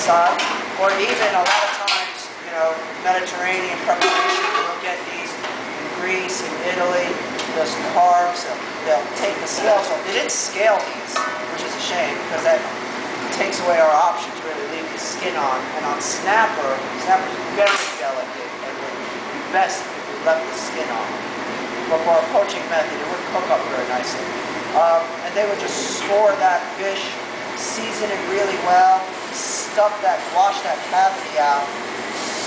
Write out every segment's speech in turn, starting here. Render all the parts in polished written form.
style. Or even a lot of times, you know, Mediterranean preparation, you'll get these in Greece, in Italy, just carbs. They'll take the scales off. They didn't scale these, which is a shame, because that takes away our option to really leave the skin on. And on snapper, snapper's very delicate and would be best if we left the skin on. But for our poaching method, it wouldn't cook up very nicely. And they would just score that fish, season it really well, wash that cavity out,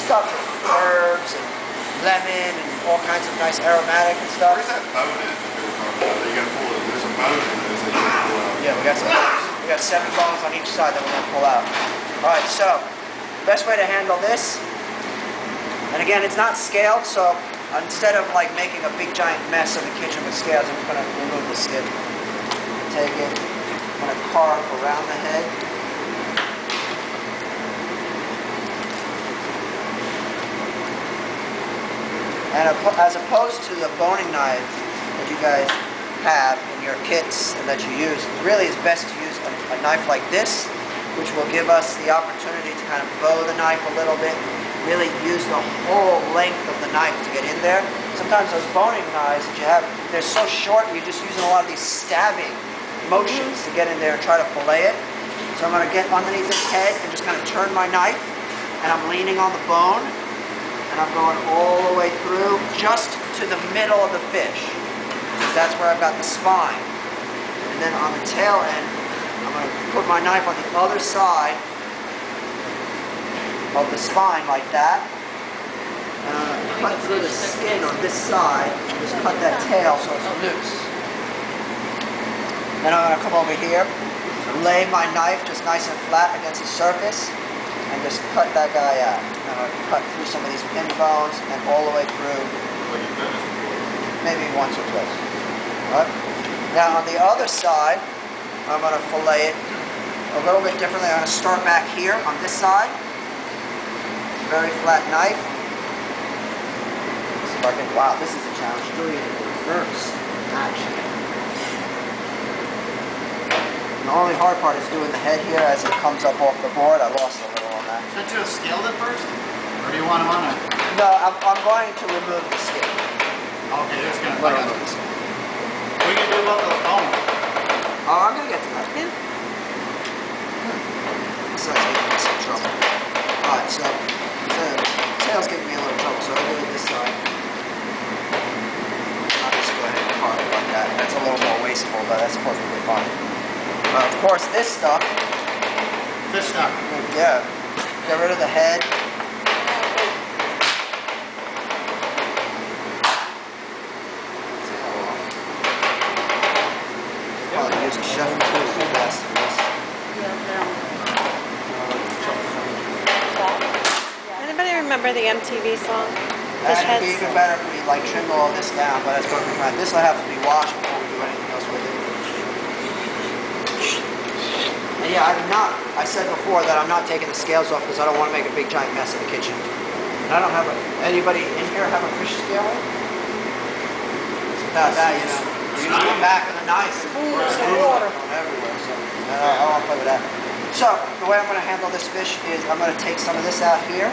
stuff it with herbs and lemon and all kinds of nice aromatic and stuff. Where's that bone at? You gotta pull it. There's a bone in this that you can pull out. Yeah, we got some bones. We got 7 bones on each side that we're gonna pull out. Alright, so best way to handle this, and again, it's not scaled, so instead of like making a big giant mess in the kitchen with scales, I'm just gonna remove the skin. Take it, I'm gonna carve around the head. And as opposed to the boning knife that you guys have in your kits and that you use, it really is best to use a knife like this, which will give us the opportunity to kind of bow the knife a little bit, really use the whole length of the knife to get in there. Sometimes those boning knives that you have, they're so short, you're just using a lot of these stabbing motions to get in there and try to fillet it. So I'm going to get underneath this head and just kind of turn my knife, and I'm leaning on the bone. And I'm going all the way through just to the middle of the fish, because that's where I've got the spine. And then on the tail end, I'm going to put my knife on the other side of the spine like that. And I'm going to cut through the skin on this side and just cut that tail so it's loose. Then I'm going to come over here, lay my knife just nice and flat against the surface, and just cut that guy out. I'm going to cut through some of these pin bones and all the way through, maybe once or twice. All right. Now on the other side, I'm going to fillet it a little bit differently. I'm going to start back here on this side. Very flat knife. See if I can, wow, this is a challenge. Doing it in reverse action. The only hard part is doing the head here as it comes up off the board. I lost a little on that. Should you have scaled it first? Or do you want them on it? No, I'm going to remove the skin. Okay, it's going to Remove the skin. What are you going to do about those bones? Oh, I'm going to get to that. Yeah. This side's giving me some trouble. Alright, so the tail's giving me a little trouble, so I'll do it this side. I'll just go ahead and carve it like that. That's a little more wasteful, but that's perfectly fine. Of course, this stuff. Fish stock. Yeah. Get rid of the head. Probably use a chef and tool for this. Anybody remember the MTV song? Fish It'd be heads? even better if we like trim all this down, but that's perfectly fine. This will have to be washed before we do anything else with it. And yeah, I said before that I'm not taking the scales off because I don't want to make a big giant mess in the kitchen. And I don't have anybody in here have a fish scale? It's about that, you know. You're going to come back with a knife. Water. Everywhere, so I won't play with that. So, the way I'm going to handle this fish is I'm going to take some of this out here.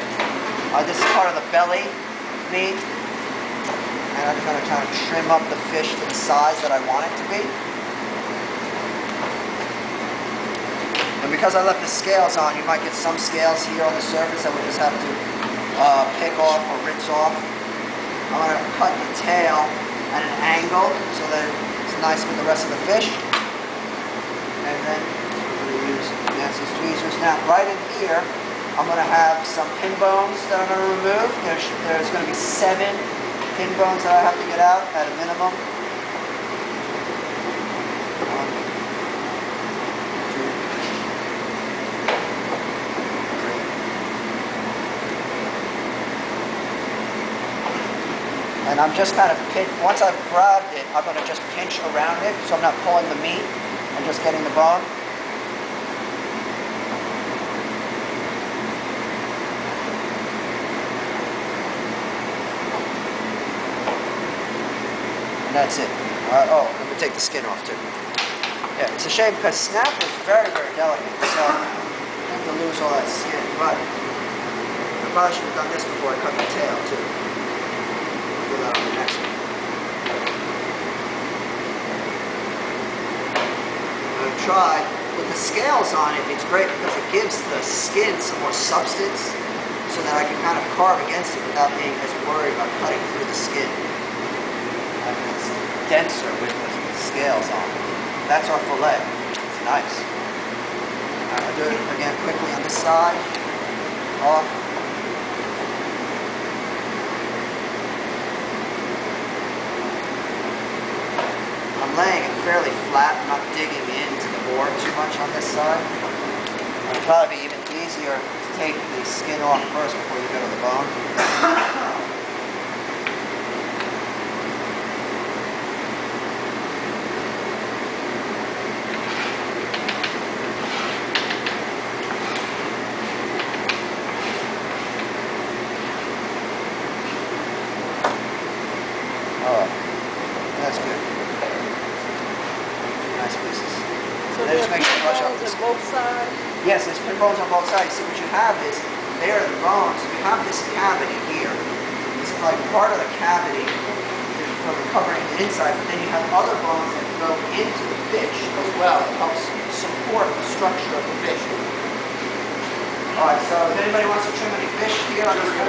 This is part of the belly meat. And I'm going to kind of trim up the fish to the size that I want it to be. And because I left the scales on, you might get some scales here on the surface that we just have to pick off or rinse off. I'm going to cut the tail at an angle so that it's nice with the rest of the fish. And then I'm going to use Nancy's tweezers. Now, right in here, I'm going to have some pin bones that I'm going to remove. There's going to be 7 pin bones that I have to get out at a minimum. And I'm just kind of, once I've grabbed it, I'm going to just pinch around it so I'm not pulling the meat. I'm just getting the bone. And that's it. Oh, I'm going to take the skin off too. Yeah, it's a shame because snapper is very, very delicate. So, lose all that skin, but I probably should have done this before I cut the tail too. I'll do that on the next one. I've tried, with the scales on it, it's great because it gives the skin some more substance so that I can kind of carve against it without being as worried about cutting through the skin. And it's denser with the scales on it. That's our fillet. It's nice. I'll do it again quickly on this side. Off. I'm laying it fairly flat. I'm not digging into the board too much on this side. It'll probably be even easier to take the skin off first before you go to the bone. Oh, that's good. Nice pieces. So they just make sure to brush up this. both sides. Yes, there's pin bones on both sides. See, what you have is, there are the bones. You have this cavity here. This is like part of the cavity for covering the inside, but then you have other bones that go into the fish as well. It helps support the structure of the fish. Alright, so if anybody wants to trim any fish here on this board,